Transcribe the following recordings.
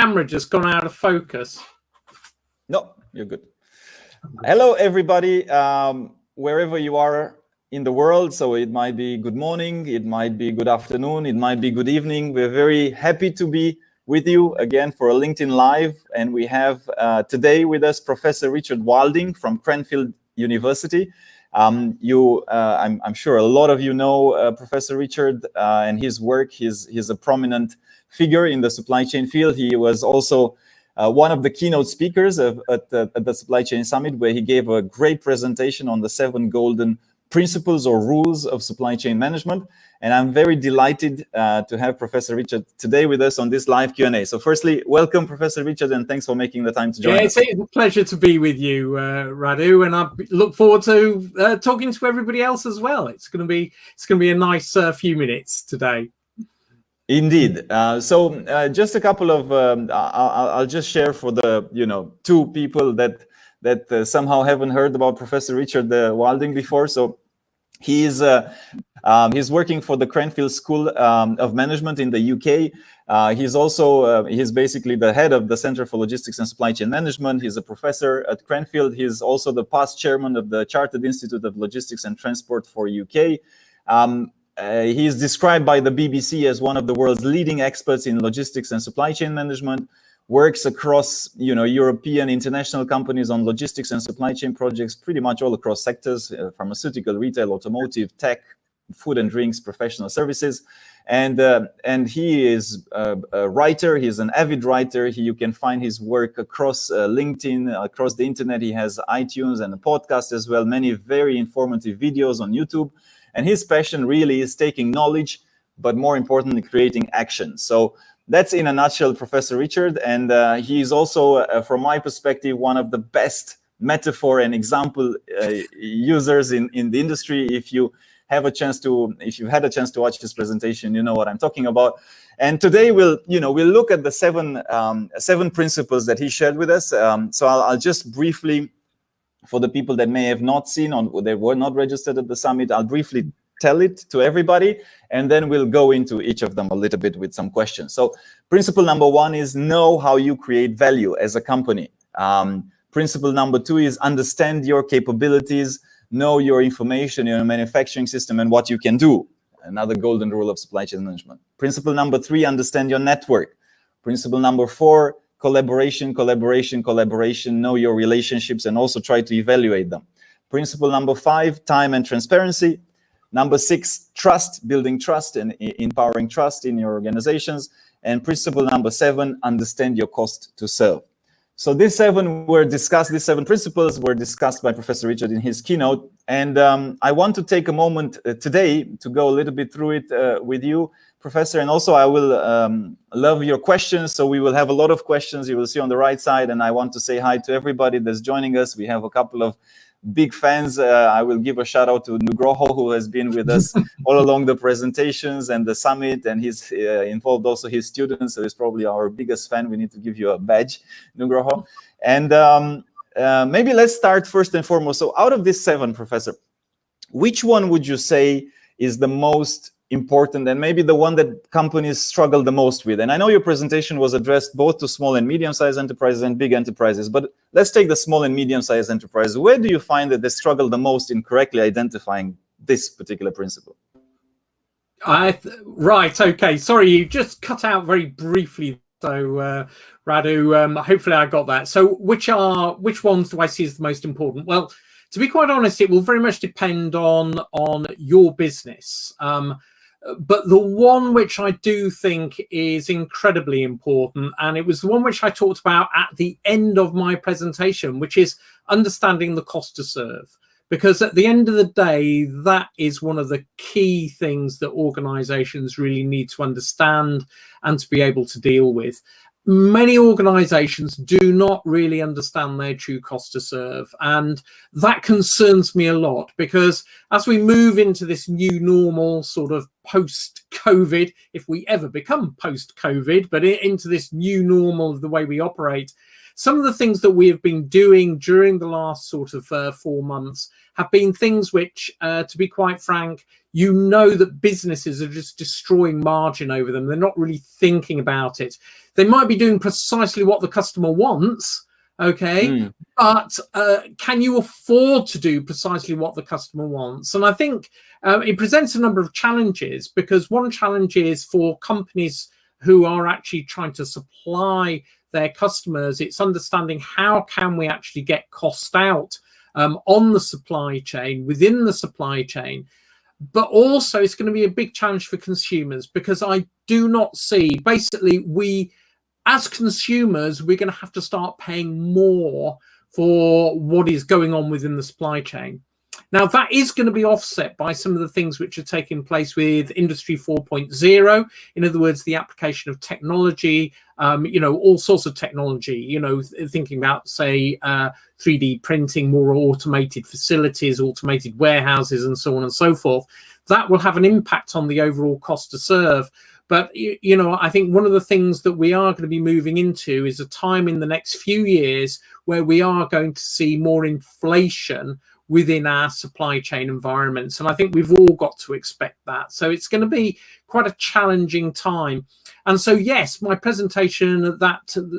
camera just gone out of focus? No, you're good. Hello, everybody, wherever you are in the world. So it might be good morning, it might be good afternoon, it might be good evening. We're very happy to be with you again for a LinkedIn Live. And we have today with us Professor Richard Wilding from Cranfield University. I'm sure a lot of you know Professor Richard and his work. He's a prominent figure in the supply chain field. He was also one of the keynote speakers at the Supply Chain Summit, where he gave a great presentation on the 7 golden principles or rules of supply chain management. And I'm very delighted to have Professor Richard today with us on this live Q&A. So firstly, welcome, Professor Richard, and thanks for making the time to join us. It's a pleasure to be with you, Radu, and I look forward to talking to everybody else as well. It's going to be a nice few minutes today. Indeed. So just a couple of, I'll just share for the 2 people that somehow haven't heard about Professor Richard Wilding before. So he's working for the Cranfield School of Management in the UK. He's basically the head of the Center for Logistics and Supply Chain Management. He's a professor at Cranfield. He's also the past chairman of the Chartered Institute of Logistics and Transport for UK. He is described by the BBC as one of the world's leading experts in logistics and supply chain management, works across European, international companies on logistics and supply chain projects, pretty much all across sectors, pharmaceutical, retail, automotive, tech, food and drinks, professional services. And he is a writer. He's an avid writer. You can find his work across LinkedIn, across the internet. He has iTunes and a podcast as well, many very informative videos on YouTube. And his passion really is taking knowledge, but more importantly, creating action. So that's in a nutshell, Professor Richard. And he is also, from my perspective, one of the best metaphor and example users in the industry. If you've had a chance to watch his presentation, you know what I'm talking about. And today we'll look at the seven principles that he shared with us. So I'll just briefly, for the people that may have not seen or they were not registered at the summit, I'll briefly tell it to everybody, and then we'll go into each of them a little bit with some questions. So principle number 1 is know how you create value as a company. Principle number 2 is understand your capabilities, know your information, your manufacturing system, and what you can do. Another golden rule of supply chain management. Principle number 3, understand your network. Principle number 4, collaboration, know your relationships and also try to evaluate them. Principle number 5, time and transparency. Number 6, trust, building trust and empowering trust in your organizations. And principle number 7, understand your cost to serve. So these 7 principles were discussed by Professor Richard in his keynote. And I want to take a moment today to go a little bit through it with you, Professor, and also I will love your questions. So we will have a lot of questions you will see on the right side. And I want to say hi to everybody that's joining us. We have a couple of big fans. I will give a shout out to Nugroho, who has been with us all along the presentations and the summit, and he's involved also his students. So he's probably our biggest fan. We need to give you a badge, Nugroho. And maybe let's start first and foremost. So out of these 7, Professor, which one would you say is the most important and maybe the one that companies struggle the most with? And I know your presentation was addressed both to small and medium-sized enterprises and big enterprises, but let's take the small and medium-sized enterprises. Where do you find that they struggle the most in correctly identifying this particular principle? Right, okay. Sorry, you just cut out very briefly. So Radu, hopefully I got that. So which ones do I see as the most important? Well, to be quite honest, it will very much depend on your business. But the one which I do think is incredibly important, and it was the one which I talked about at the end of my presentation, which is understanding the cost to serve. Because at the end of the day, that is one of the key things that organizations really need to understand and to be able to deal with. Many organizations do not really understand their true cost to serve, and that concerns me a lot, because as we move into this new normal sort of post-COVID, if we ever become post-COVID, but into this new normal of the way we operate, some of the things that we have been doing during the last sort of 4 months have been things which, to be quite frank, you know that businesses are just destroying margin over them. They're not really thinking about it. They might be doing precisely what the customer wants, okay, but can you afford to do precisely what the customer wants? And I think it presents a number of challenges, because one challenge is for companies who are actually trying to supply their customers, it's understanding how can we actually get cost out on the supply chain, within the supply chain. But also it's going to be a big challenge for consumers, because I do not see, basically, we as consumers, we're going to have to start paying more for what is going on within the supply chain. Now, that is going to be offset by some of the things which are taking place with Industry 4.0. In other words, the application of technology, all sorts of technology, thinking about, say, 3D printing, more automated facilities, automated warehouses, and so on and so forth. That will have an impact on the overall cost to serve. But, I think one of the things that we are going to be moving into is a time in the next few years where we are going to see more inflation within our supply chain environments. And I think we've all got to expect that. So it's going to be quite a challenging time. And so, yes, my presentation of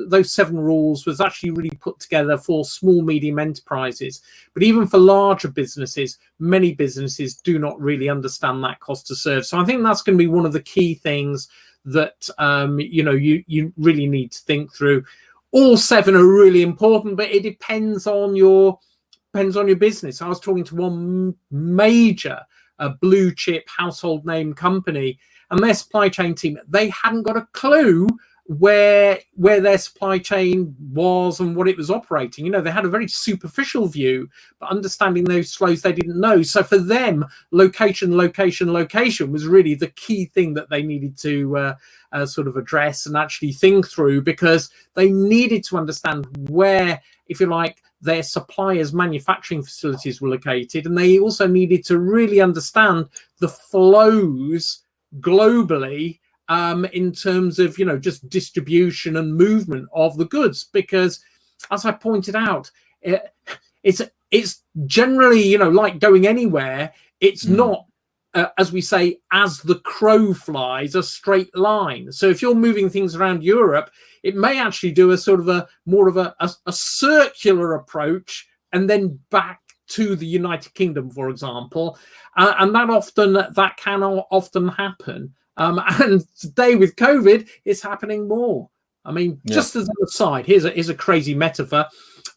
those 7 rules was actually really put together for small, medium enterprises. But even for larger businesses, many businesses do not really understand that cost to serve. So I think that's going to be one of the key things that, you really need to think through. All 7 are really important, but it depends on your business. I was talking to one major blue chip household name company, and their supply chain team, they hadn't got a clue where their supply chain was and what it was operating. They had a very superficial view, but understanding those flows they didn't know. So for them, location was really the key thing that they needed to sort of address and actually think through, because they needed to understand where, if you like, their suppliers' manufacturing facilities were located, and they also needed to really understand the flows globally in terms of, just distribution and movement of the goods. Because, as I pointed out, it's generally, like going anywhere, it's not, as we say, as the crow flies, a straight line. So if you're moving things around Europe, it may actually do a sort of more of a circular approach, and then back to the United Kingdom, for example, and that can often happen. And today with COVID, it's happening more. I mean, just as an aside, here's a crazy metaphor.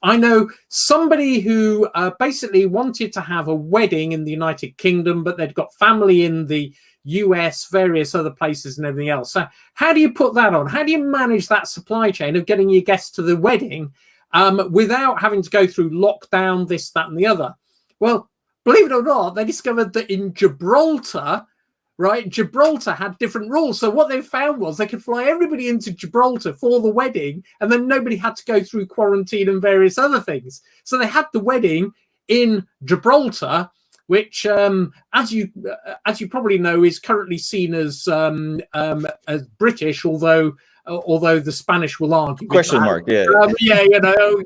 I know somebody who basically wanted to have a wedding in the United Kingdom, but they'd got family in the US, various other places and everything else. So how do you put that on? How do you manage that supply chain of getting your guests to the wedding without having to go through lockdown, this, that, and the other? Well, believe it or not, they discovered that in Gibraltar, right, Gibraltar had different rules. So what they found was they could fly everybody into Gibraltar for the wedding, and then nobody had to go through quarantine and various other things. So they had the wedding in Gibraltar, which, as you probably know, is currently seen as British, although the Spanish will argue. Question mark, yeah.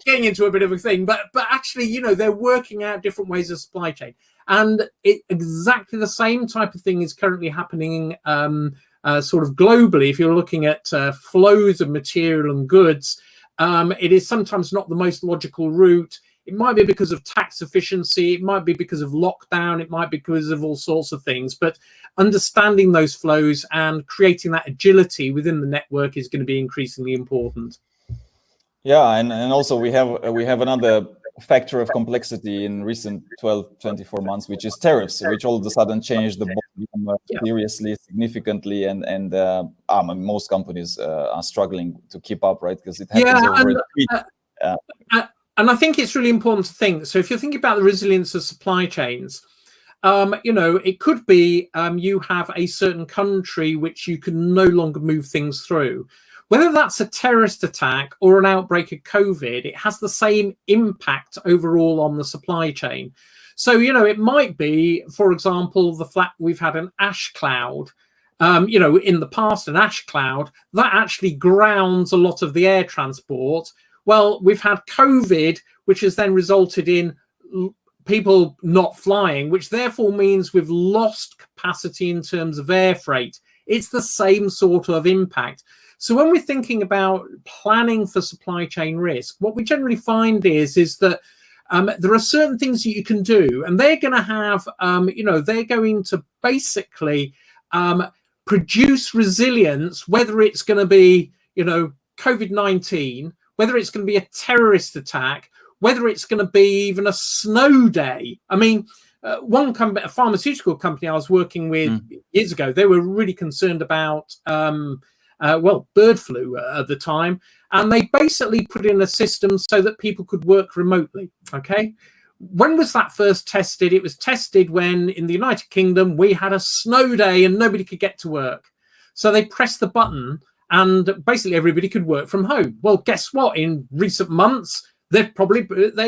Getting into a bit of a thing, but actually, they're working out different ways of supply chain, and exactly the same type of thing is currently happening, sort of globally. If you're looking at flows of material and goods, it is sometimes not the most logical route. It might be because of tax efficiency, it might be because of lockdown, it might be because of all sorts of things. But understanding those flows and creating that agility within the network is going to be increasingly important. Yeah, and also we have another factor of complexity in recent 12-24 months, which is tariffs, which all of a sudden changed the ball seriously, significantly, and most companies are struggling to keep up, right? Because it happens over a tweet. And I think it's really important to think. So if you're thinking about the resilience of supply chains, it could be you have a certain country which you can no longer move things through. Whether that's a terrorist attack or an outbreak of COVID, it has the same impact overall on the supply chain. So, it might be, for example, the fact we've had an ash cloud. In the past, an ash cloud, that actually grounds a lot of the air transport. well, we've had COVID, which has then resulted in people not flying, which therefore means we've lost capacity in terms of air freight. It's the same sort of impact. So when we're thinking about planning for supply chain risk, what we generally find is that there are certain things that you can do, and they're going to have, they're going to basically produce resilience, whether it's going to be, COVID-19, whether it's going to be a terrorist attack, whether it's going to be even a snow day. I mean, one company, a pharmaceutical company I was working with years ago, they were really concerned about, bird flu at the time. And they basically put in a system so that people could work remotely. Okay. When was that first tested? It was tested when in the United Kingdom, we had a snow day and nobody could get to work. So they pressed the button and basically everybody could work from home. Well, guess what? In recent months, they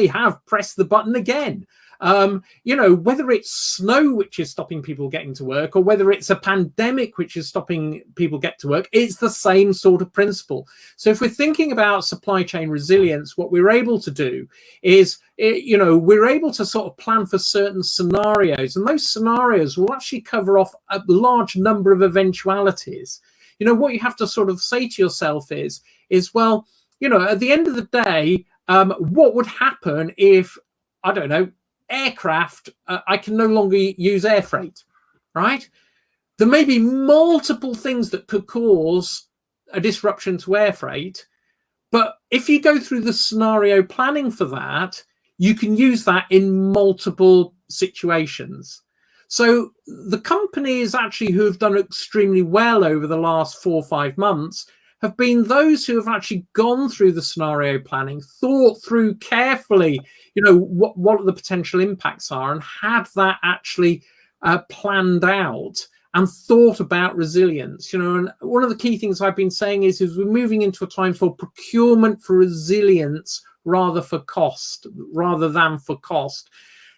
have pressed the button again. Whether it's snow which is stopping people getting to work, or whether it's a pandemic which is stopping people get to work, it's the same sort of principle. So if we're thinking about supply chain resilience, what we're able to do is, we're able to sort of plan for certain scenarios, and those scenarios will actually cover off a large number of eventualities. What you have to sort of say to yourself is, well, at the end of the day, what would happen if, I don't know, aircraft, I can no longer use air freight, right? There may be multiple things that could cause a disruption to air freight, but if you go through the scenario planning for that, you can use that in multiple situations. So the companies actually who have done extremely well over the last 4 or 5 months have been those who have actually gone through the scenario planning, thought through carefully, what the potential impacts are, and had that actually planned out and thought about resilience. And one of the key things I've been saying is we're moving into a time for procurement for resilience rather than for cost.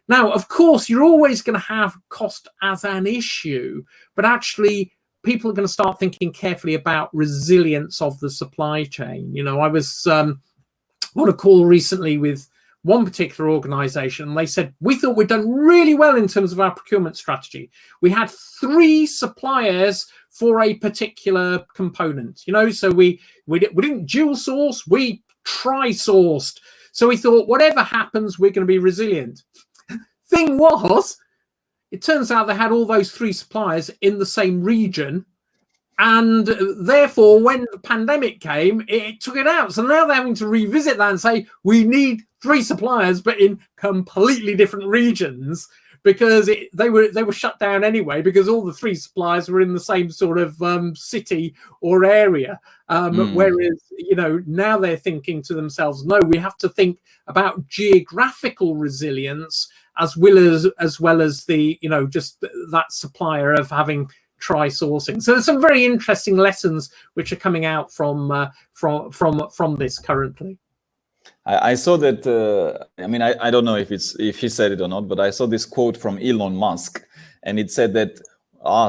Now, of course, you're always going to have cost as an issue, but actually people are going to start thinking carefully about resilience of the supply chain. I was on a call recently with one particular organization, and they said, we thought we'd done really well in terms of our procurement strategy. We had 3 suppliers for a particular component, so we didn't dual source, we tri-sourced. So we thought, whatever happens, we're going to be resilient. Thing was, it turns out they had all those 3 suppliers in the same region, and therefore when the pandemic came, it took it out. So now they're having to revisit that and say, we need 3 suppliers, but in completely different regions, because they were shut down anyway, because all the 3 suppliers were in the same sort of city or area. Whereas, now they're thinking to themselves, no, we have to think about geographical resilience as well as the, just that supplier of having tri-sourcing. So there's some very interesting lessons which are coming out from this currently. I saw that. I don't know if he said it or not, but I saw this quote from Elon Musk, and it said that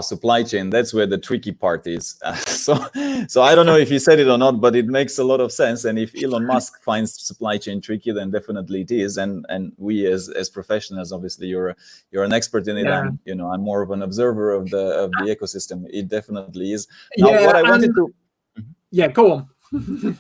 supply chain, that's where the tricky part is. So I don't know if he said it or not, but it makes a lot of sense. And if Elon Musk finds supply chain tricky, then definitely it is. And we as professionals, obviously you're an expert in it. Yeah. I'm more of an observer of the ecosystem. It definitely is. Now, what I wanted to. Yeah, go on.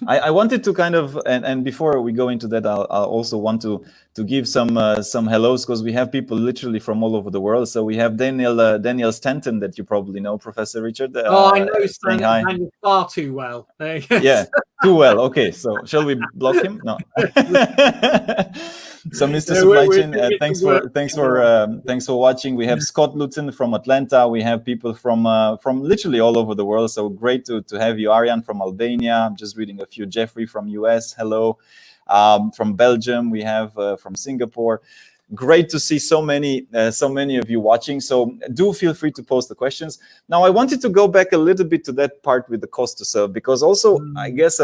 I wanted to kind of, and before we go into that, I'll also want to give some hellos, because we have people literally from all over the world. So we have Daniel Stanton, that you probably know, Professor Richard. I know Stanton far too well. Yeah, too well. Okay, so shall we block him? No. So, Mr. Supply Chain, thanks for watching. We have Scott Luton from Atlanta. We have people from literally all over the world. So great to have you. Ariane from Albania. I'm just reading a few. Jeffrey from US. Hello. From Belgium. We have from Singapore. Great to see so many of you watching. So do feel free to post the questions. Now, I wanted to go back a little bit to that part with the cost to serve, because also I guess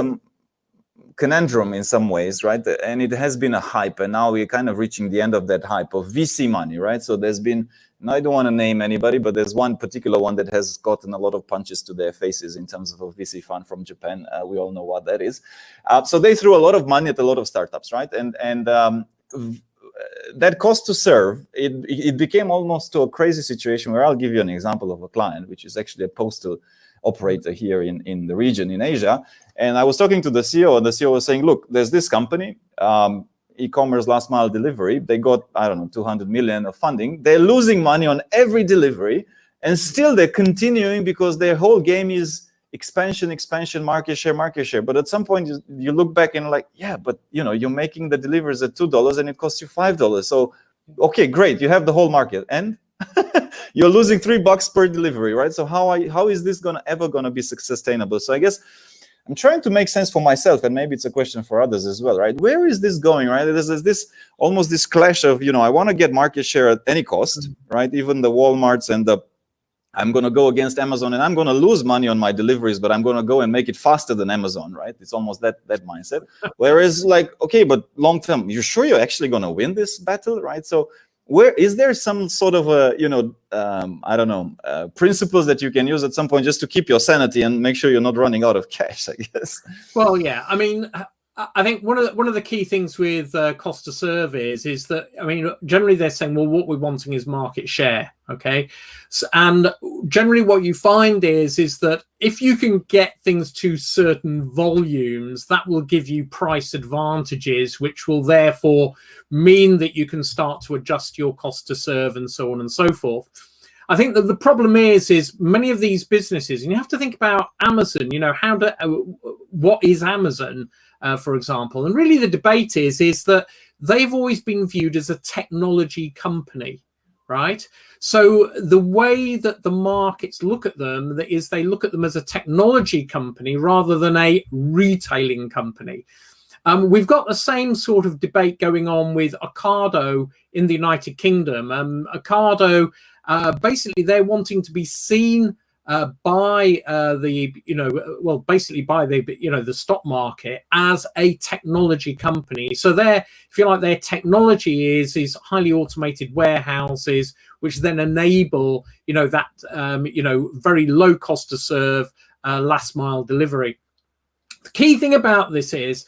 conundrum in some ways, right? And it has been a hype, and now we're kind of reaching the end of that hype of VC money, right? So there's been, and I don't want to name anybody, but there's one particular one that has gotten a lot of punches to their faces in terms of a VC fund from Japan. We all know what that is. So they threw a lot of money at a lot of startups, right? And that cost to serve, it became almost to a crazy situation where I'll give you an example of a client, which is actually a postal operator here in the region in Asia. And I was talking to the CEO, and the CEO was saying, look, there's this company, e-commerce last mile delivery. They got, I don't know, 200 million of funding. They're losing money on every delivery, and still they're continuing because their whole game is expansion, market share. But at some point you look back and like, yeah, but you're making the deliveries at $2 and it costs you $5. So, okay, great. You have the whole market and you're losing $3 per delivery, right? So how is this ever gonna be sustainable? So I guess I'm trying to make sense for myself, and maybe it's a question for others as well, right? Where is this going, right? There's this almost this clash of, I want to get market share at any cost, right? Even the Walmarts and I'm going to go against Amazon, and I'm going to lose money on my deliveries, but I'm going to go and make it faster than Amazon, right? It's almost that mindset. Whereas like, okay, but long term, you're sure you're actually going to win this battle, right? So where is there some sort of I don't know, principles that you can use at some point just to keep your sanity and make sure you're not running out of cash, I guess? Well, yeah, I mean, I think one of the key things with cost to serve is that, I mean, generally they're saying, well, what we're wanting is market share, okay? So, and generally what you find is that if you can get things to certain volumes, that will give you price advantages, which will therefore mean that you can start to adjust your cost to serve and so on and so forth. I think that the problem is many of these businesses, and you have to think about Amazon, what is Amazon? For example, and really the debate is that they've always been viewed as a technology company, right? So the way that the markets look at them is they look at them as a technology company rather than a retailing company. We've got the same sort of debate going on with Ocado in the United Kingdom. Ocado, basically they're wanting to be seen by the stock market as a technology company. So if you like, their technology is highly automated warehouses, which then enable very low cost to serve last mile delivery. The key thing about this is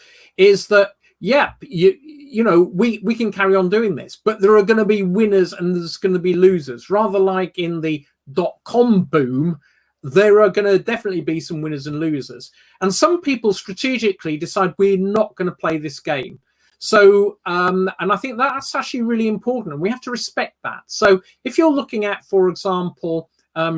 that we can carry on doing this, but there are going to be winners and there's going to be losers. Rather like in the .com boom, there are going to definitely be some winners and losers. And some people strategically decide we're not going to play this game. So, and I think that's actually really important, and we have to respect that. So if you're looking at, for example,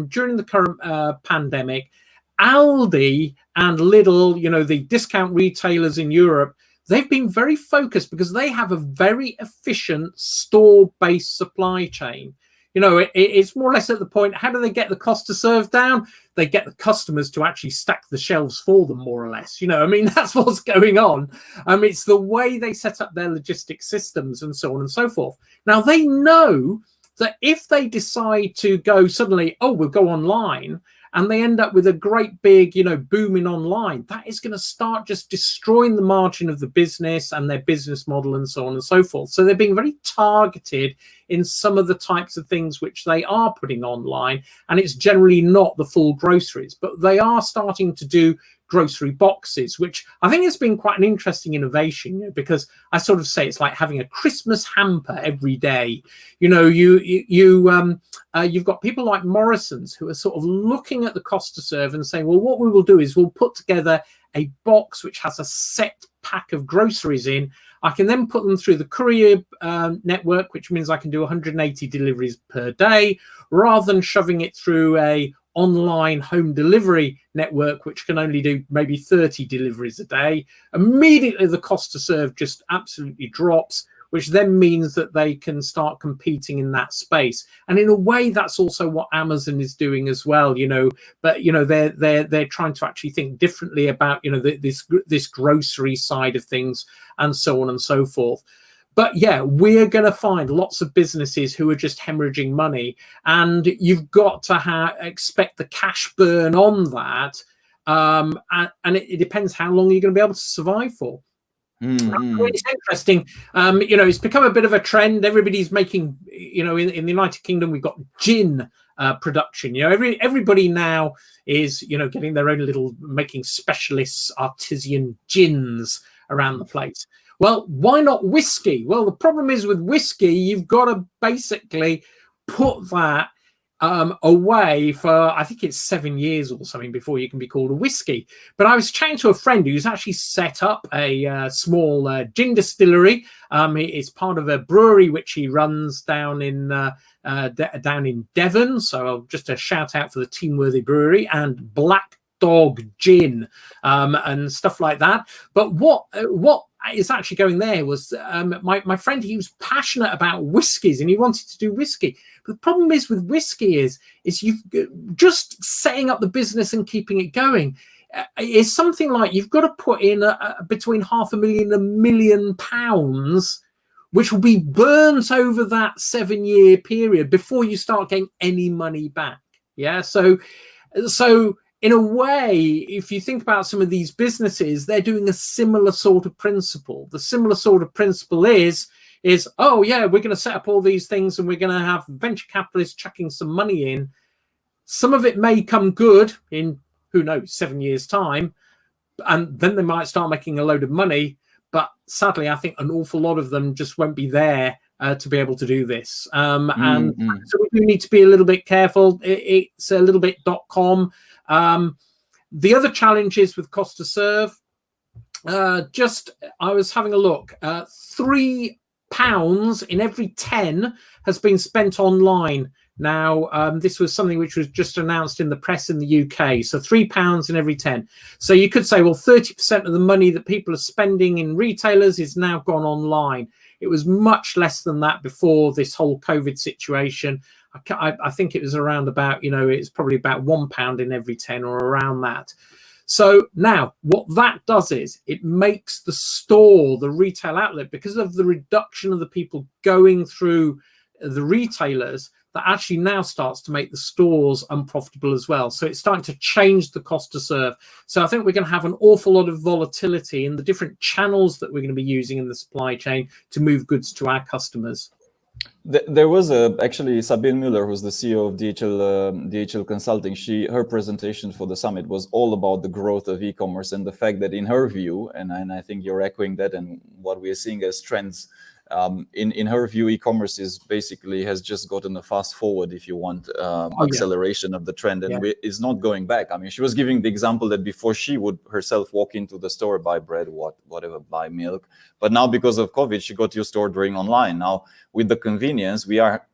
during the current pandemic, Aldi and Lidl, the discount retailers in Europe, they've been very focused because they have a very efficient store-based supply chain. It's more or less at the point, how do they get the cost to serve down? They get the customers to actually stack the shelves for them, more or less. I mean, that's what's going on. It's the way they set up their logistics systems and so on and so forth. Now, they know that if they decide to go suddenly, we'll go online, and they end up with a great big, booming online, that is going to start just destroying the margin of the business and their business model and so on and so forth. So they're being very targeted in some of the types of things which they are putting online. And it's generally not the full groceries, but they are starting to do grocery boxes, which I think has been quite an interesting innovation, because I sort of say it's like having a Christmas hamper every day. You've got people like Morrison's who are sort of looking at the cost to serve and saying, well, what we will do is we'll put together a box which has a set pack of groceries in. I can then put them through the courier network, which means I can do 180 deliveries per day, rather than shoving it through a online home delivery network, which can only do maybe 30 deliveries a day. Immediately the cost to serve just absolutely drops, which then means that they can start competing in that space. And in a way, that's also what Amazon is doing as well, but they're trying to actually think differently about this grocery side of things and so on and so forth. But yeah, we're going to find lots of businesses who are just hemorrhaging money, and you've got to expect the cash burn on that. and it depends how long you're going to be able to survive for. It's interesting. It's become a bit of a trend. Everybody's making, in the United Kingdom, we've got gin production. Everybody now is, getting their own little, making specialists, artisan gins around the place. Well, why not whiskey? Well, the problem is with whiskey, you've got to basically put that away for, I think it's 7 years or something before you can be called a whiskey. But I was chatting to a friend who's actually set up a small gin distillery. It's part of a brewery which he runs down in Devon. So just a shout out for the Teamworthy Brewery and Black Dog Gin and stuff like that. But what is actually going there was my friend, he was passionate about whiskies and he wanted to do whiskey. But the problem is with whiskey is you've just setting up the business and keeping it going is something like you've got to put in between £500,000 and £1 million, which will be burnt over that 7-year period before you start getting any money back. Yeah. So in a way, if you think about some of these businesses, they're doing a similar sort of principle. The similar sort of principle is, oh, yeah, we're going to set up all these things and we're going to have venture capitalists chucking some money in. Some of it may come good in, who knows, 7 years' time, and then they might start making a load of money. But sadly, I think an awful lot of them just won't be there to be able to do this. So we do need to be a little bit careful. It's a little bit .com. The other challenges with cost to serve, I was having a look, £3 in every 10 has been spent online. Now, this was something which was just announced in the press in the UK. So £3 in every 10. So you could say, well, 30% of the money that people are spending in retailers is now gone online. It was much less than that before this whole COVID situation. I think it was around about, it's probably about £1 in every 10 or around that. So now what that does is it makes the store, the retail outlet, because of the reduction of the people going through the retailers, that actually now starts to make the stores unprofitable as well. So it's starting to change the cost to serve. So I think we're going to have an awful lot of volatility in the different channels that we're going to be using in the supply chain to move goods to our customers. There was actually Sabine Müller, who's the CEO of DHL Consulting. Her presentation for the summit was all about the growth of e-commerce and the fact that, in her view, and I think you're echoing that, and what we are seeing as trends, in her view, e-commerce has just gotten a fast forward, if you want, acceleration of the trend, and is not going back. I mean, she was giving the example that before she would herself walk into the store, buy bread, whatever, buy milk, but now because of COVID, she got used to ordering online. Now, with the convenience, we are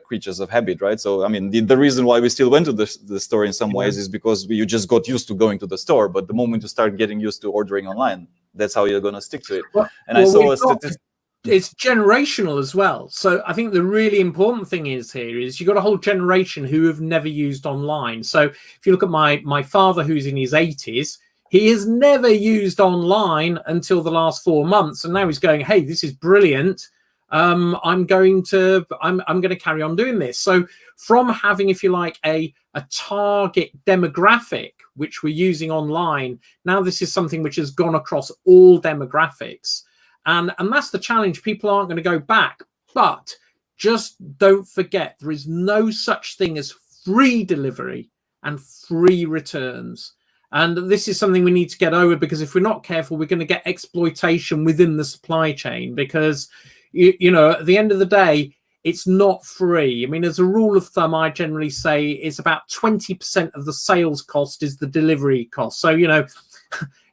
creatures of habit, right? So, I mean, the reason why we still went to the store in some ways is because you just got used to going to the store. But the moment you start getting used to ordering online, that's how you're going to stick to it. I saw a statistic. It's generational as well. So I think the really important thing is you've got a whole generation who have never used online. So if you look at my father, who's in his 80s, he has never used online until the last 4 months, and now he's going, hey, this is brilliant. I'm going to carry on doing this. So from having, if you like, a target demographic which we're using online, now this is something which has gone across all demographics. And that's the challenge. People aren't going to go back. But just don't forget, there is no such thing as free delivery and free returns. And this is something we need to get over, because if we're not careful, we're going to get exploitation within the supply chain, because, at the end of the day, it's not free. I mean, as a rule of thumb, I generally say it's about 20% of the sales cost is the delivery cost. So,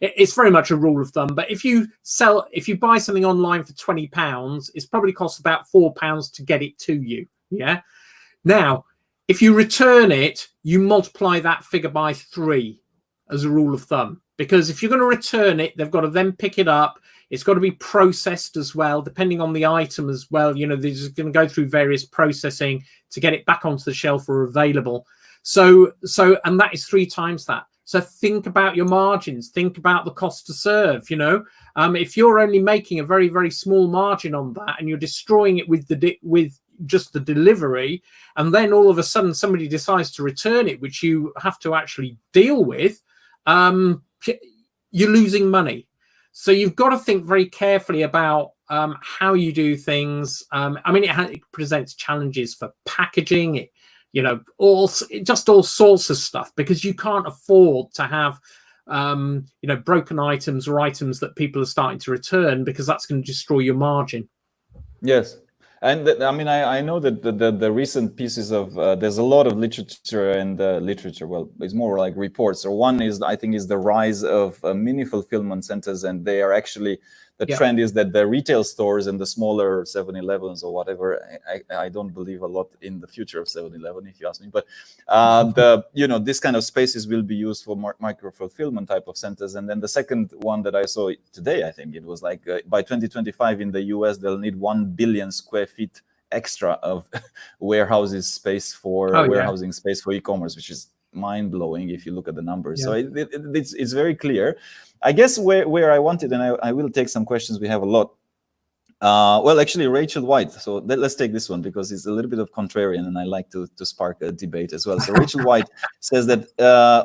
it's very much a rule of thumb. But if you buy something online for £20, it's probably costs about £4 to get it to you. Yeah. Now, if you return it, you multiply that figure by 3 as a rule of thumb, because if you're going to return it, they've got to then pick it up. It's got to be processed as well, depending on the item as well. They're going to go through various processing to get it back onto the shelf or available. So, and that is 3 times that. So think about your margins. Think about the cost to serve. If you're only making a very, very small margin on that, and you're destroying it with just the delivery, and then all of a sudden somebody decides to return it, which you have to actually deal with, you're losing money. So you've got to think very carefully about how you do things. I mean, it presents challenges for packaging, all sorts of stuff, because you can't afford to have broken items or items that people are starting to return, because that's going to destroy your margin. Yes. And I mean, I know that the recent pieces of there's a lot of literature and well, it's more like reports. So one is, I think, is the rise of mini fulfillment centers, and they are actually, the trend is that the retail stores and the smaller 7-Elevens or whatever, I don't believe a lot in the future of 7-Eleven, if you ask me, but this kind of spaces will be used for micro fulfillment type of centers. And then the second one that I saw today, I think it was like by 2025 in the US, they'll need 1 billion square feet extra of warehousing space for space for e-commerce, which is mind-blowing if you look at the numbers. So it's very clear. I guess where I wanted, and I will take some questions, we have a lot. Well, actually, Rachel White. So let's take this one, because it's a little bit of contrarian, and I like to spark a debate as well. So Rachel White says that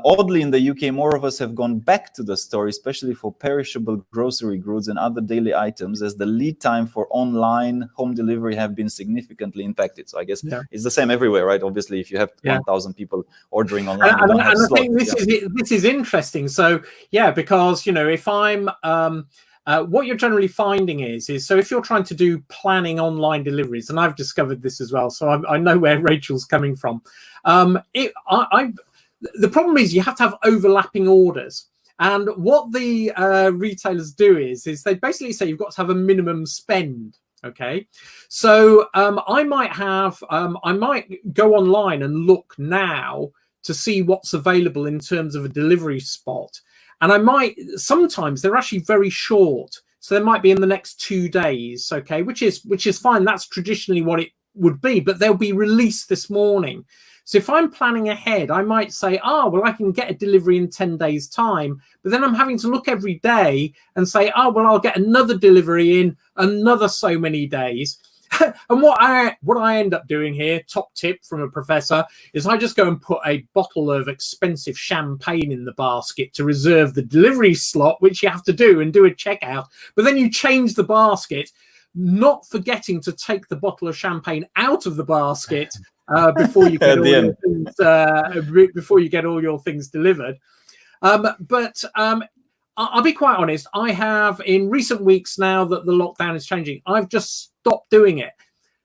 oddly in the UK, more of us have gone back to the store, especially for perishable grocery goods and other daily items, as the lead time for online home delivery have been significantly impacted. So I guess it's the same everywhere, right? Obviously, if you have 1,000 people ordering online, and I think this is interesting. So because if I'm what you're generally finding is so if you're trying to do planning online deliveries, and I've discovered this as well, so I know where Rachel's coming from. The problem is you have to have overlapping orders, and what the retailers do is they basically say you've got to have a minimum spend. Okay, so I might go online and look now to see what's available in terms of a delivery spot. And sometimes they're actually very short. So they might be in the next 2 days, okay, which is fine. That's traditionally what it would be, but they'll be released this morning. So if I'm planning ahead, I might say, well, I can get a delivery in 10 days time, but then I'm having to look every day and say, well, I'll get another delivery in another so many days. And what I end up doing here, top tip from a professor, is I just go and put a bottle of expensive champagne in the basket to reserve the delivery slot, which you have to do and do a checkout. But then you change the basket, not forgetting to take the bottle of champagne out of the basket before you get before you get all your things delivered. I'll be quite honest. I have, in recent weeks now that the lockdown is changing, I've just stopped doing it.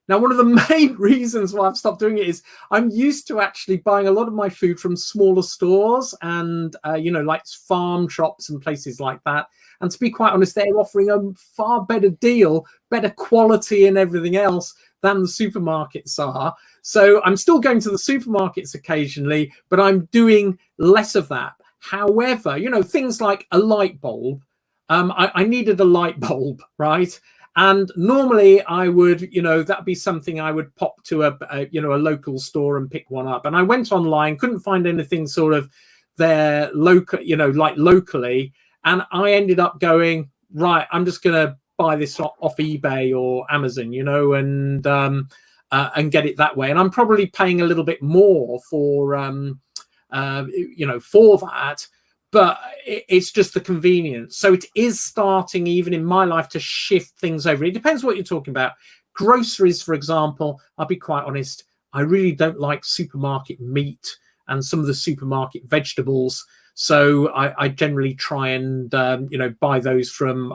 Now, one of the main reasons why I've stopped doing it is I'm used to actually buying a lot of my food from smaller stores and, like farm shops and places like that. And to be quite honest, they're offering a far better deal, better quality and everything else than the supermarkets are. So I'm still going to the supermarkets occasionally, but I'm doing less of that. However, things like a light bulb, I needed a light bulb, right? And normally I would, that'd be something I would pop to a local store and pick one up. And I went online, couldn't find anything sort of there locally. And I ended up going, right, I'm just going to buy this off eBay or Amazon, and get it that way. And I'm probably paying a little bit more for that, but it's just the convenience. So it is starting, even in my life, to shift things over. It depends what you're talking about. Groceries, for example, I'll be quite honest, I really don't like supermarket meat and some of the supermarket vegetables. So I generally try and, buy those from,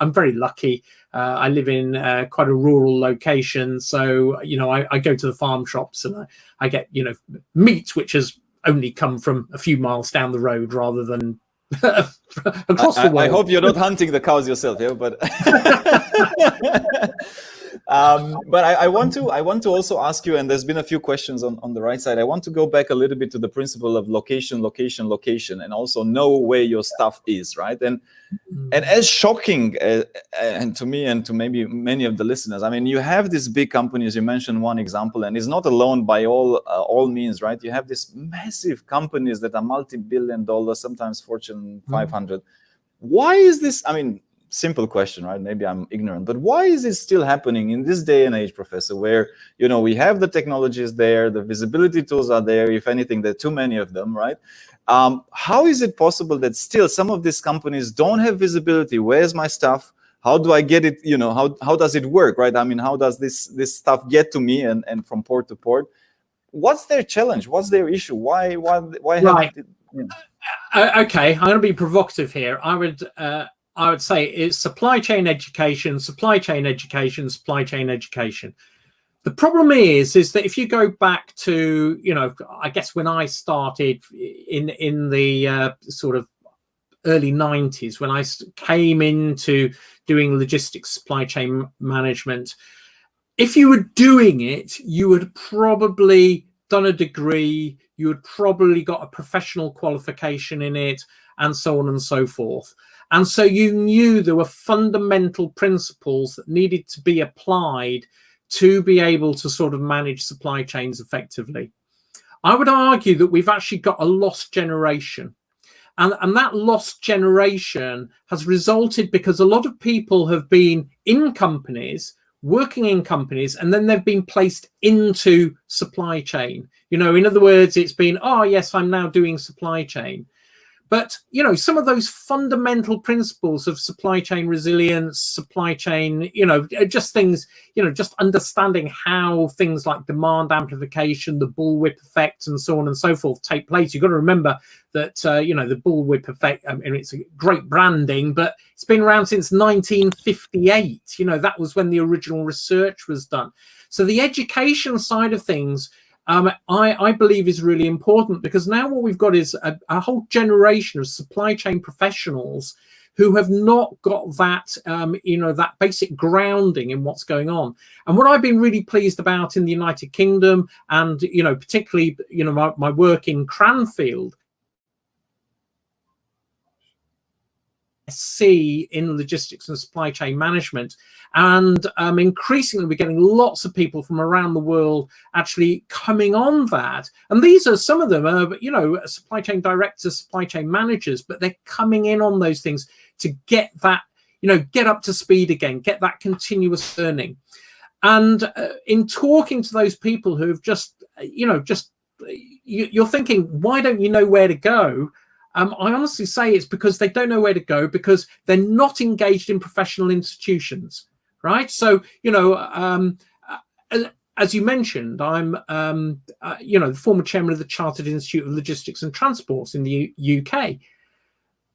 I'm very lucky. I live in quite a rural location. So, I go to the farm shops and I get, meat, which has only come from a few miles down the road rather than across the world. I hope you're not hunting the cows yourself here, but but I want to also ask you, and there's been a few questions on the right side. I want to go back a little bit to the principle of location, and also know where your stuff is, right? And as shocking and to me and to maybe many of the listeners, I mean, you have these big companies. You mentioned one example, and it's not alone by all means, right? You have these massive companies that are multi-billion-dollar, sometimes Fortune 500. Why is this? I mean, simple question, right? Maybe I'm ignorant, but why is it still happening in this day and age, Professor, where, you know, we have the technologies there, the visibility tools are there, if anything, there are too many of them, right? How is it possible that still some of these companies don't have visibility? Where's my stuff? How do I get it? You know, how does it work, right? I mean, how does this stuff get to me and from port to port? What's their challenge? What's their issue? Why Right. Yeah. Okay, I'm going to be provocative here. I would say it's supply chain education, supply chain education, supply chain education. The problem is that if you go back to, you know, I guess when I started in the sort of early 90s, when I came into doing logistics supply chain management, if you were doing it, you would probably done a degree, you had probably got a professional qualification in it, and so on and so forth. And so you knew there were fundamental principles that needed to be applied to be able to sort of manage supply chains effectively. I would argue that we've actually got a lost generation. And that lost generation has resulted because a lot of people have been in companies, working in companies, and then they've been placed into supply chain. You know, in other words, it's been, oh, yes, I'm now doing supply chain. But, you know, some of those fundamental principles of supply chain resilience, supply chain, you know, just things, you know, just understanding how things like demand amplification, the bullwhip effect, and so on and so forth take place. You've got to remember that, you know, the bullwhip effect, I mean, it's a great branding, but it's been around since 1958. You know, that was when the original research was done. So the education side of things, I believe is really important, because now what we've got is a whole generation of supply chain professionals who have not got that, you know, that basic grounding in what's going on. And what I've been really pleased about in the United Kingdom, and, you know, particularly, you know, my work in Cranfield, see in logistics and supply chain management, and increasingly we're getting lots of people from around the world actually coming on that. And these are some of them are, you know, supply chain directors, supply chain managers, but they're coming in on those things to get that, you know, get up to speed again, get that continuous learning. And in talking to those people who have just, you know, just, you're thinking, why don't you know where to go? I honestly say it's because they don't know where to go, because they're not engaged in professional institutions, right? So, you know, as you mentioned, I'm, you know, the former chairman of the Chartered Institute of Logistics and Transports in the UK.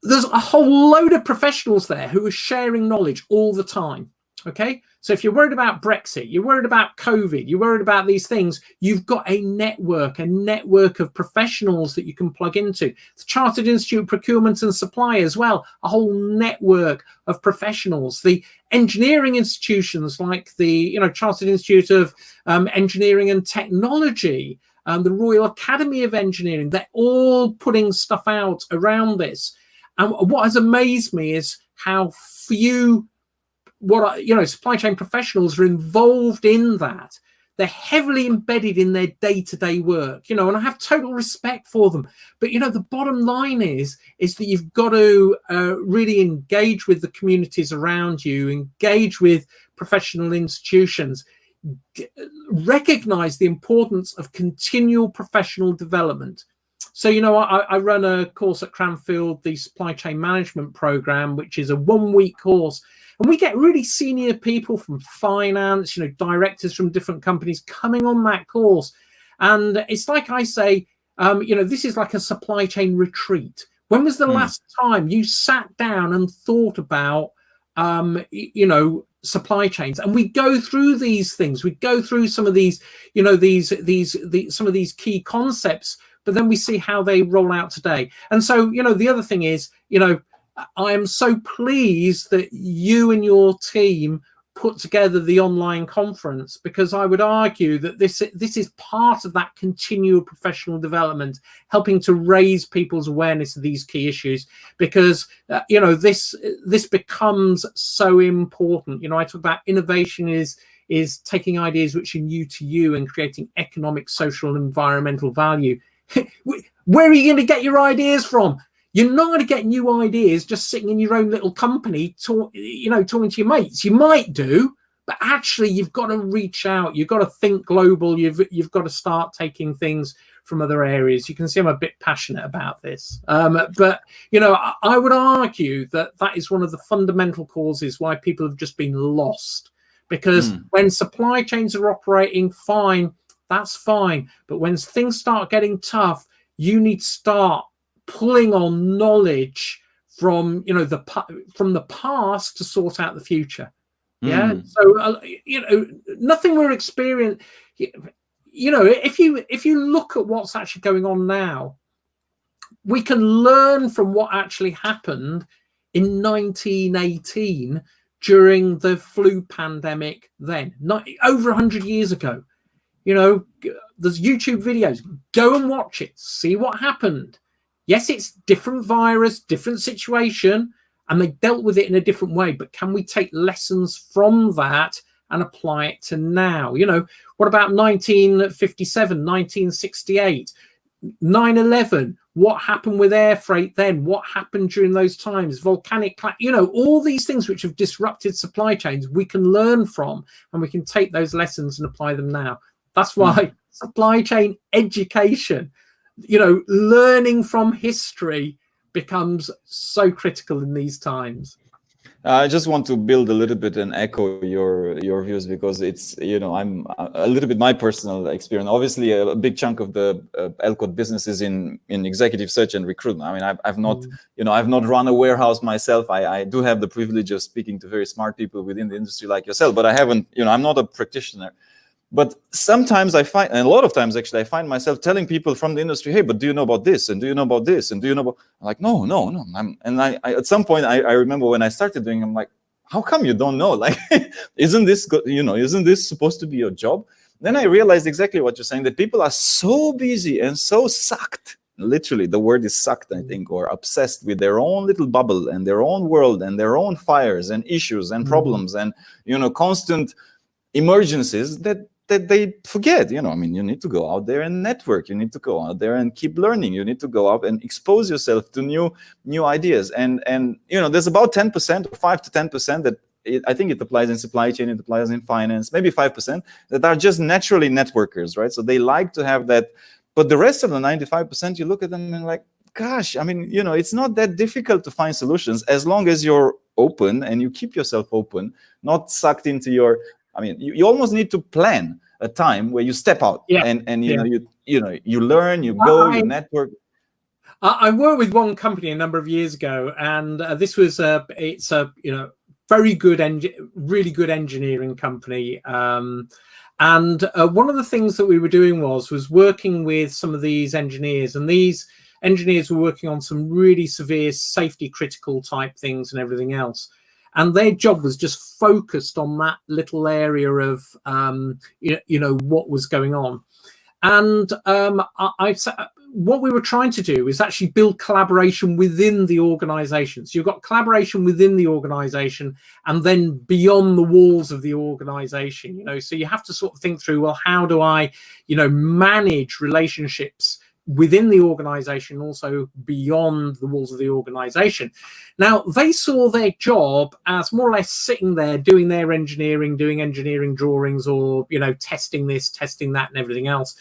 There's a whole load of professionals there who are sharing knowledge all the time. Okay, so if you're worried about Brexit, you're worried about COVID, you're worried about these things, you've got a network of professionals that you can plug into. The Chartered Institute of Procurement and Supply as well, a whole network of professionals. The engineering institutions like the, you know, Chartered Institute of Engineering and Technology, the Royal Academy of Engineering, they're all putting stuff out around this. And what has amazed me is how few supply chain professionals are involved in that. They're heavily embedded in their day-to-day work, you know, and I have total respect for them. But, you know, the bottom line is that you've got to really engage with the communities around you, engage with professional institutions, recognize the importance of continual professional development. So, you know, I run a course at Cranfield, the Supply Chain Management Program, which is a 1-week course. And we get really senior people from finance, you know, directors from different companies coming on that course. And it's like I say, you know, this is like a supply chain retreat. When was the last time you sat down and thought about, you know, supply chains? And we go through these things. We go through some of these, you know, some of these key concepts, but then we see how they roll out today. And so, you know, the other thing is, you know, I am so pleased that you and your team put together the online conference, because I would argue that this is part of that continual professional development, helping to raise people's awareness of these key issues, because you know, this becomes so important. You know, I talk about innovation is taking ideas which are new to you and creating economic, social, and environmental value. Where are you going to get your ideas from? You're not going to get new ideas just sitting in your own little company, talking to your mates. You might do, but actually you've got to reach out. You've got to think global. You've got to start taking things from other areas. You can see I'm a bit passionate about this. But, I would argue that is one of the fundamental causes why people have just been lost. Because when supply chains are operating fine, that's fine. But when things start getting tough, you need to start pulling on knowledge from the past to sort out the future. So nothing we're experiencing, if you look at what's actually going on now, we can learn from what actually happened in 1918 during the flu pandemic. Then, not over 100 years ago. There's YouTube videos, go and watch it, see what happened. Yes, it's different virus, different situation, and they dealt with it in a different way. But can we take lessons from that and apply it to now? What about 1957, 1968, 9/11? What happened with air freight then? What happened during those times? Volcanic, all these things which have disrupted supply chains, we can learn from, and we can take those lessons and apply them now. That's why supply chain education, learning from history becomes so critical in these times. I just want to build a little bit and echo your views, because it's, I'm a little bit my personal experience. Obviously, a big chunk of the LCOT business is in executive search and recruitment. I mean, I've not, I've not run a warehouse myself. I do have the privilege of speaking to very smart people within the industry like yourself, but I haven't, I'm not a practitioner. But sometimes I find, and a lot of times actually, I find myself telling people from the industry, hey, but do you know about this? And do you know about this? And do you know about, I'm like, no. I at some point, I remember when I started doing, I'm like, how come you don't know? Like, isn't this good? Isn't this supposed to be your job? Then I realized exactly what you're saying, that people are so busy and so sucked. Literally, the word is sucked, I think, or obsessed with their own little bubble and their own world and their own fires and issues and problems and, constant emergencies that they forget. I mean, you need to go out there and network. You need to go out there and keep learning. You need to go out and expose yourself to new ideas. And there's about 10% or 5 to 10% that I think it applies in supply chain, it applies in finance, maybe 5% that are just naturally networkers, right? So they like to have that. But the rest of the 95%, you look at them and like, gosh, I mean, it's not that difficult to find solutions as long as you're open and you keep yourself open, not sucked into your. I mean, you almost need to plan a time where you step out and you learn, you go, you network. I worked with one company a number of years ago, and this was it's a very good really good engineering company. And one of the things that we were doing was working with some of these engineers, and these engineers were working on some really severe safety critical type things and everything else. And their job was just focused on that little area of, what was going on. And what we were trying to do is actually build collaboration within the organization. So you've got collaboration within the organization and then beyond the walls of the organization, so you have to sort of think through, well, how do I, manage relationships within the organization, also beyond the walls of the organization. Now, they saw their job as more or less sitting there doing their engineering, doing engineering drawings, or, testing this, testing that, and everything else.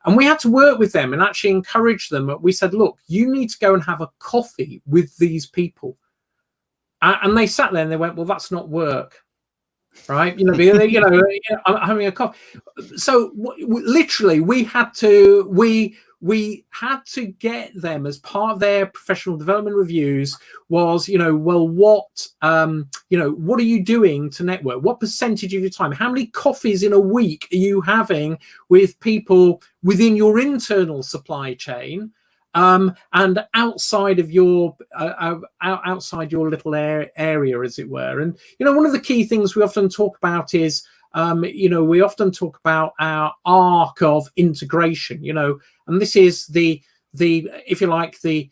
And we had to work with them and actually encourage them. We said, look, you need to go and have a coffee with these people. And they sat there and they went, well, that's not work. Right, I'm having a coffee. So literally, we had to get them as part of their professional development reviews. Was well, what are you doing to network? What percentage of your time? How many coffees in a week are you having with people within your internal supply chain? And outside of your outside your little area, as it were. And one of the key things we often talk about is we often talk about our arc of integration, and this is the if you like the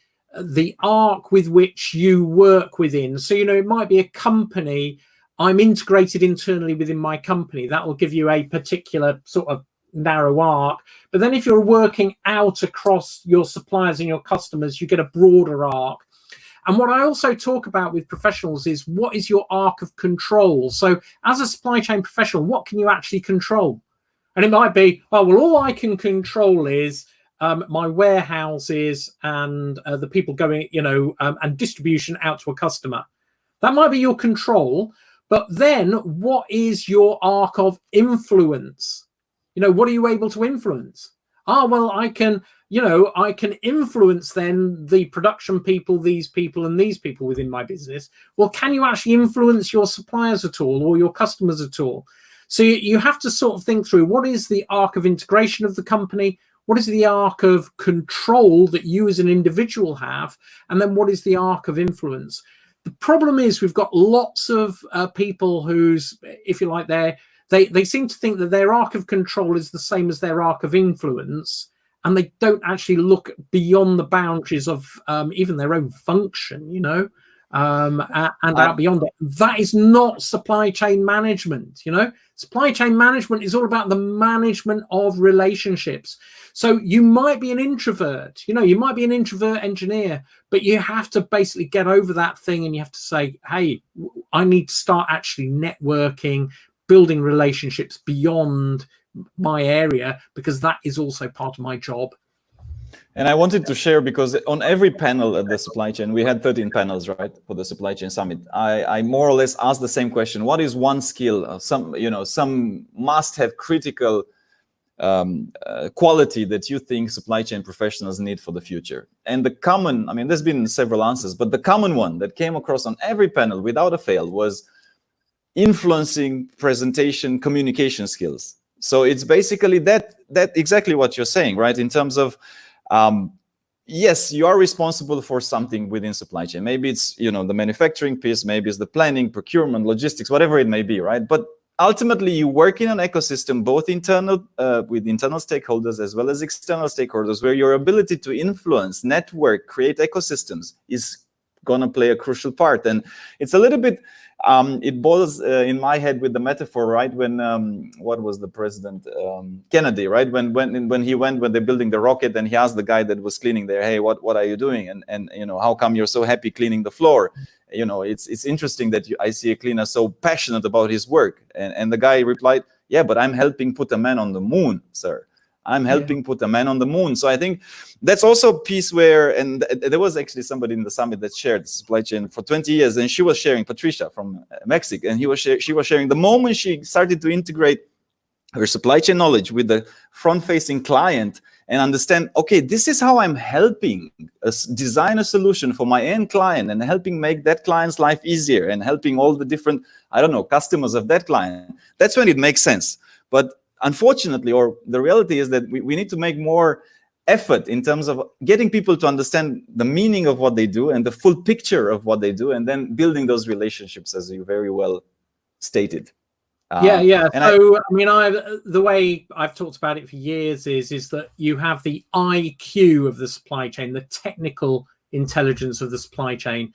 arc with which you work within. So it might be a company. I'm integrated internally within my company. That will give you a particular sort of narrow arc. But then if you're working out across your suppliers and your customers, you get a broader arc. And what I also talk about with professionals is, what is your arc of control? So as a supply chain professional, what can you actually control? And it might be, oh, well, all I can control is my warehouses and the people going, and distribution out to a customer. That might be your control. But then what is your arc of influence? What are you able to influence? Well, I can influence then the production people, these people, and these people within my business. Well, can you actually influence your suppliers at all, or your customers at all? So you have to sort of think through, what is the arc of integration of the company? What is the arc of control that you as an individual have? And then what is the arc of influence? The problem is we've got lots of people whose, if you like, they seem to think that their arc of control is the same as their arc of influence, and they don't actually look beyond the boundaries of even their own function, and out beyond it. That is not supply chain management. Supply chain management is all about the management of relationships. So you might be an introvert, you might be an introvert engineer, but you have to basically get over that thing, and you have to say, hey, I need to start actually networking, building relationships beyond my area, because that is also part of my job. And I wanted to share, because on every panel at the supply chain, we had 13 panels, right, for the supply chain summit. I more or less asked the same question: what is one skill, some must-have critical quality that you think supply chain professionals need for the future? And the common, there's been several answers, but the common one that came across on every panel without a fail was influencing, presentation, communication skills. So it's basically that exactly what you're saying, right? In terms of, yes, you are responsible for something within supply chain. Maybe it's, the manufacturing piece, maybe it's the planning, procurement, logistics, whatever it may be, right? But ultimately, you work in an ecosystem, both internal with internal stakeholders as well as external stakeholders, where your ability to influence, network, create ecosystems is going to play a crucial part. And it's a little bit, it boils in my head with the metaphor, right? When what was the president, Kennedy, right? When they're building the rocket, and he asked the guy that was cleaning there, hey, what are you doing? And how come you're so happy cleaning the floor? It's interesting that I see a cleaner so passionate about his work. And the guy replied, yeah, but I'm helping put a man on the moon, sir. I'm helping put a man on the moon. So I think that's also a piece where, and there was actually somebody in the summit that shared supply chain for 20 years, and she was sharing, Patricia from Mexico, and she was sharing the moment she started to integrate her supply chain knowledge with the front-facing client and understand, okay, this is how I'm helping us design a solution for my end client, and helping make that client's life easier, and helping all the different, customers of that client. That's when it makes sense. But unfortunately, or the reality is that we need to make more effort in terms of getting people to understand the meaning of what they do and the full picture of what they do, and then building those relationships, as you very well stated. Yeah. So the way I've talked about it for years is that you have the IQ of the supply chain, the technical intelligence of the supply chain,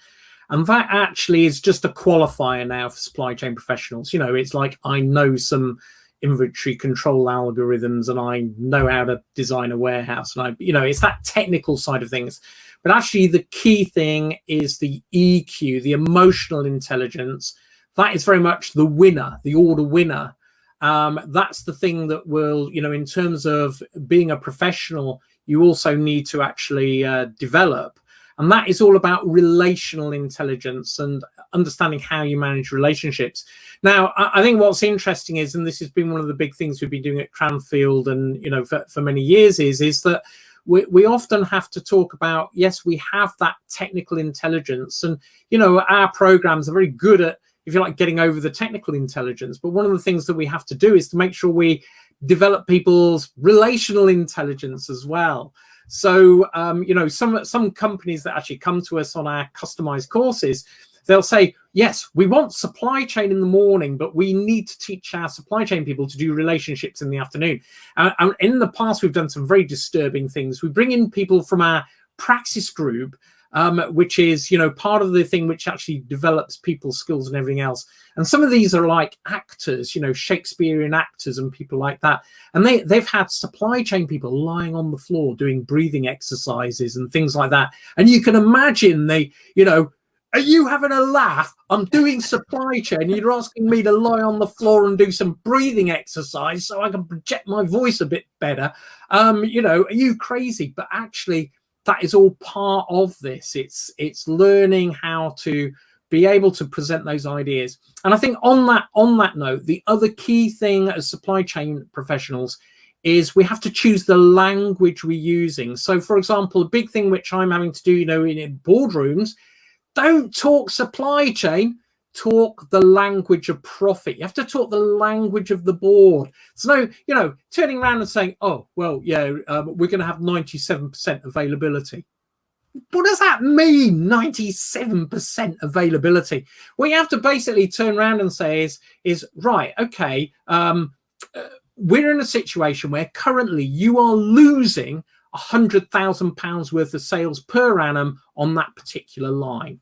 and that actually is just a qualifier now for supply chain professionals. It's like, I know some inventory control algorithms, and I know how to design a warehouse, and it's that technical side of things. But actually the key thing is the EQ, the emotional intelligence. That is very much the winner, the order winner. That's the thing that will, in terms of being a professional, you also need to actually develop. And that is all about relational intelligence and understanding how you manage relationships. Now, I think what's interesting is, and this has been one of the big things we've been doing at Cranfield and, for many years, is that we often have to talk about, yes, we have that technical intelligence, and, our programs are very good at, if you like, getting over the technical intelligence. But one of the things that we have to do is to make sure we develop people's relational intelligence as well. So, some companies that actually come to us on our customized courses, they'll say, yes, we want supply chain in the morning, but we need to teach our supply chain people to do relationships in the afternoon. And in the past, we've done some very disturbing things. We bring in people from our praxis group, which is, you know, part of the thing which actually develops people's skills and everything else. And some of these are like actors, you know, Shakespearean actors and people like that. And they've had supply chain people lying on the floor doing breathing exercises and things like that. And you can imagine they, you know, are you having a laugh? I'm doing supply chain. You're asking me to lie on the floor and do some breathing exercise so I can project my voice a bit better. You know, are you crazy? But actually, that is all part of this. It's learning how to be able to present those ideas. And I think on that note, the other key thing as supply chain professionals is we have to choose the language we're using. So, for example, a big thing which I'm having to do, you know, in boardrooms, don't talk supply chain, talk the language of profit. You have to talk the language of the board. So, no, you know, turning around and saying, oh, well, yeah, we're going to have 97% availability. What does that mean, 97% availability? What you have to basically turn around and say is right, okay, we're in a situation where currently you are losing £100,000 worth of sales per annum on that particular line.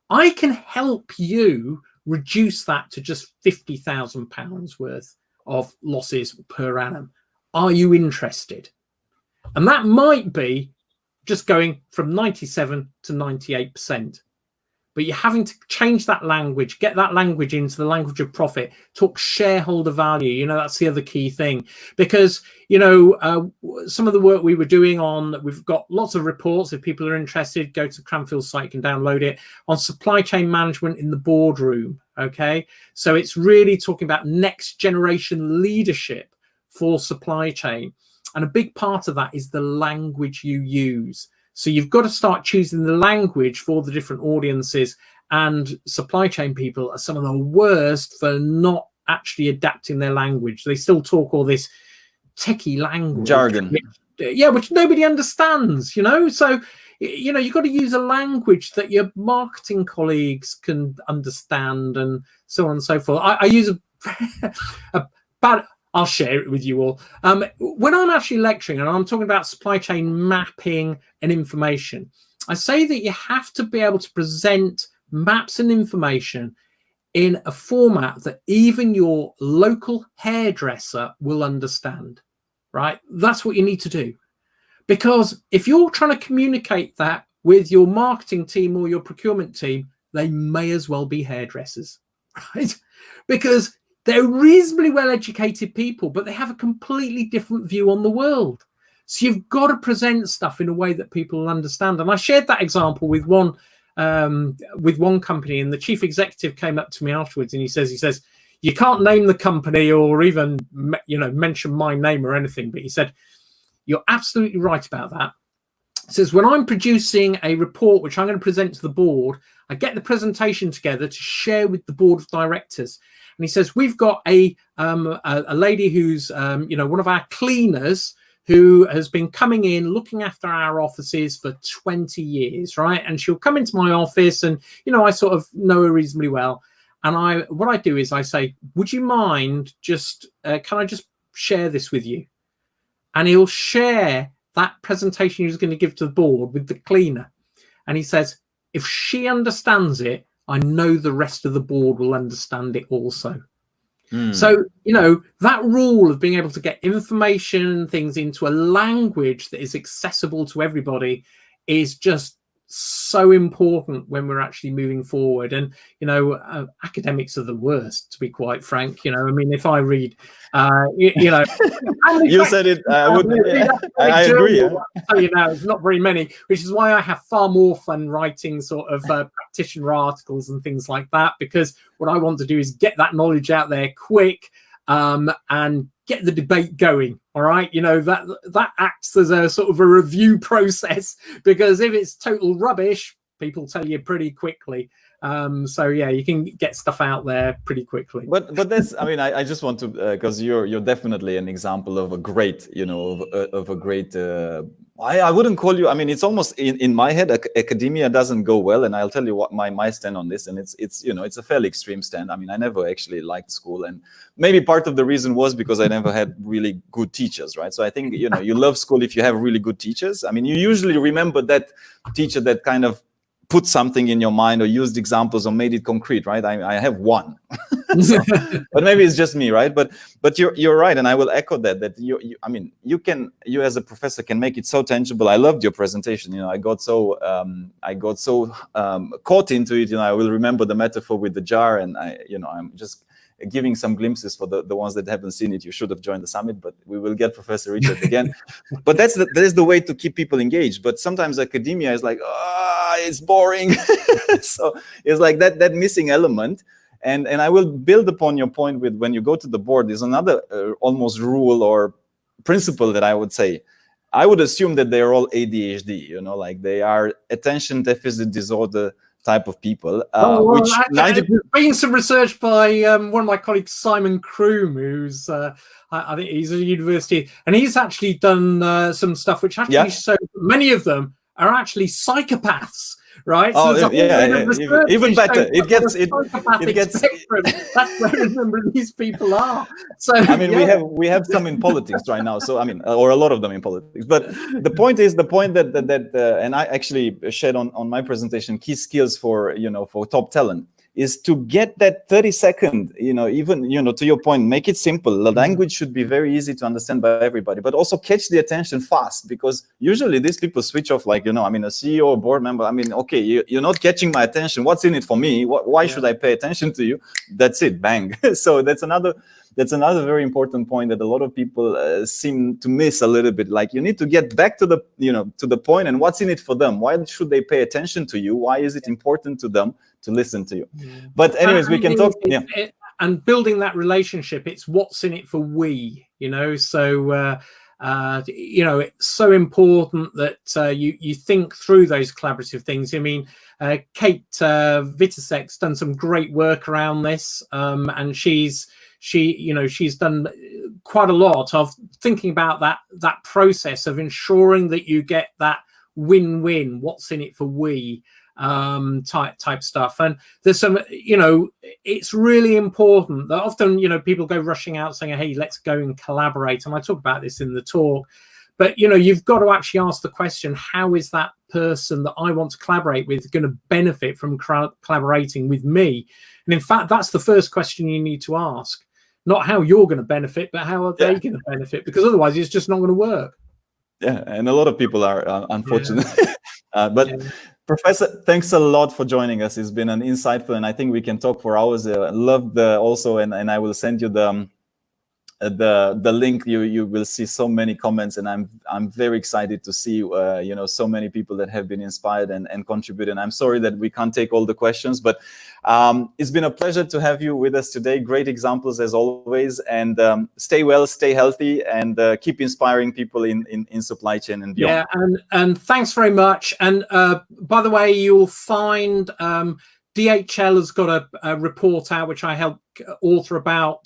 I can help you reduce that to just £50,000 worth of losses per annum. Are you interested? And that might be just going from 97 to 98%. But you're having to change that language, get that language into the language of profit, talk shareholder value. You know, that's the other key thing. Because, you know, some of the work we were doing on, we've got lots of reports. If people are interested, go to Cranfield site, you can download it, on supply chain management in the boardroom. Okay. So it's really talking about next generation leadership for supply chain. And a big part of that is the language you use. So you've got to start choosing the language for the different audiences, and supply chain people are some of the worst for not actually adapting their language. They still talk all this techie language. Jargon. Which nobody understands, you know? So, you know, you've got to use a language that your marketing colleagues can understand and so on and so forth. I use a bad... I'll share it with you all. When I'm actually lecturing and I'm talking about supply chain mapping and information, I say that you have to be able to present maps and information in a format that even your local hairdresser will understand, right? That's what you need to do. Because if you're trying to communicate that with your marketing team or your procurement team, they may as well be hairdressers, right? Because they're reasonably well-educated people, but they have a completely different view on the world. So you've got to present stuff in a way that people will understand. And I shared that example with one company, and the chief executive came up to me afterwards, and he says, you can't name the company or even, you know, mention my name or anything, but he said, you're absolutely right about that. He says, when I'm producing a report which I'm going to present to the board, I get the presentation together to share with the board of directors. And he says, we've got a lady who's, you know, one of our cleaners who has been coming in, looking after our offices for 20 years, right? And she'll come into my office and, you know, I sort of know her reasonably well. And what I do is I say, would you mind just, can I just share this with you? And he'll share that presentation he was going to give to the board with the cleaner. And he says, if she understands it, I know the rest of the board will understand it also. So, you know, that rule of being able to get information and things into a language that is accessible to everybody is just so important when we're actually moving forward. And, you know, academics are the worst, to be quite frank. You know, I mean, if I read, you know, you said it. I agree. I'll tell you now, it's not very many, which is why I have far more fun writing sort of practitioner articles and things like that, because what I want to do is get that knowledge out there quick and get the debate going. All right, you know, that acts as a sort of a review process, because if it's total rubbish, people tell you pretty quickly. So yeah, you can get stuff out there pretty quickly. But that's, I mean, I just want to, because you're definitely an example of a great, you know, of a great. I wouldn't call you. I mean, it's almost in my head, academia doesn't go well, and I'll tell you what my stand on this, and it's you know, it's a fairly extreme stand. I mean, I never actually liked school, and maybe part of the reason was because I never had really good teachers, right? So I think, you know, you love school if you have really good teachers. I mean, you usually remember that teacher that kind of put something in your mind or used examples or made it concrete, right? I have one, so, but maybe it's just me, right? But you're right, and I will echo that I mean, you as a professor can make it so tangible. I loved your presentation. You know, I got so caught into it. You know, I will remember the metaphor with the jar, and I'm just giving some glimpses for the ones that haven't seen it. You should have joined the summit, but we will get Professor Richard again. But that is the way to keep people engaged. But sometimes academia is like, it's boring. So it's like that missing element. And I will build upon your point with, when you go to the board, there's another almost rule or principle that I would say. I would assume that they are all ADHD, you know, like they are attention deficit disorder type of people. Which being some research by one of my colleagues, Simon Kroom, who's I think he's at a university, and he's actually done some stuff which actually show many of them are actually psychopaths, right? Oh, so even better. It gets. That's where a number of these people are. So I mean, we have some in politics right now. So I mean, or a lot of them in politics. But the point that and I actually shared on my presentation, key skills for top talent is to get that 30-second, even, to your point, make it simple. The language should be very easy to understand by everybody, but also catch the attention fast, because usually these people switch off, like, I mean, a CEO or board member, I mean, okay, you're not catching my attention. What's in it for me? Why should I pay attention to you? That's it, bang. So that's another very important point that a lot of people seem to miss a little bit. Like, you need to get back to the point, and what's in it for them. Why should they pay attention to you? Why is it important to them to listen to you? But anyways, we can talk. And building that relationship, it's what's in it for we. So it's so important that you think through those collaborative things. I mean, Kate Vitasek's done some great work around this, and she's done quite a lot of thinking about that process of ensuring that you get that win-win, what's in it for we type stuff. And there's some, it's really important that often, people go rushing out saying, hey, let's go and collaborate. And I talk about this in the talk, but, you've got to actually ask the question, how is that person that I want to collaborate with going to benefit from collaborating with me? And in fact, that's the first question you need to ask. Not how you're going to benefit, but how are they going to benefit? Because otherwise it's just not going to work. Yeah, and a lot of people are, unfortunate. Professor, thanks a lot for joining us. It's been an insightful, and I think we can talk for hours. Loved also, and I will send you the link. You will see so many comments, and I'm very excited to see so many people that have been inspired and contributed. And I'm sorry that we can't take all the questions, but it's been a pleasure to have you with us today. Great examples as always, and stay well, stay healthy, and keep inspiring people in supply chain and beyond. Yeah, and thanks very much. And by the way, you'll find DHL has got a report out which I helped author about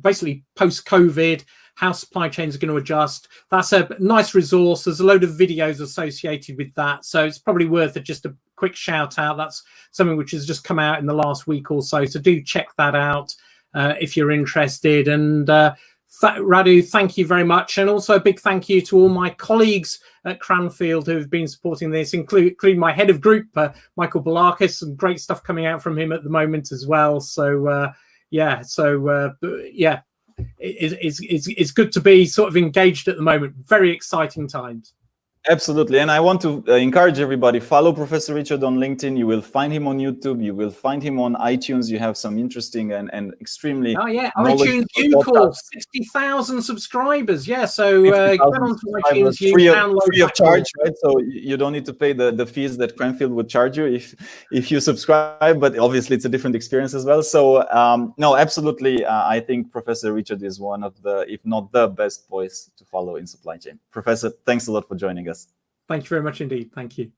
basically post-COVID, how supply chains are going to adjust. That's a nice resource. There's a load of videos associated with that, so it's probably worth it. Just a quick shout out. That's something which has just come out in the last week or so, so do check that out if you're interested. And Radu, thank you very much, and also a big thank you to all my colleagues at Cranfield who have been supporting this, including my head of group, Michael Balakis. Some great stuff coming out from him at the moment as well. So it's good to be sort of engaged at the moment. Very exciting times. Absolutely. And I want to encourage everybody, follow Professor Richard on LinkedIn. You will find him on YouTube. You will find him on iTunes. You have some interesting and extremely... Oh, yeah. iTunes U 60,000 subscribers. Yeah. So get onto iTunes U. Free of charge, right? So you don't need to pay the fees that Cranfield would charge you if you subscribe. But obviously, it's a different experience as well. So, no, absolutely. I think Professor Richard is one of the, if not the best voice to follow in supply chain. Professor, thanks a lot for joining us. Thank you very much indeed. Thank you.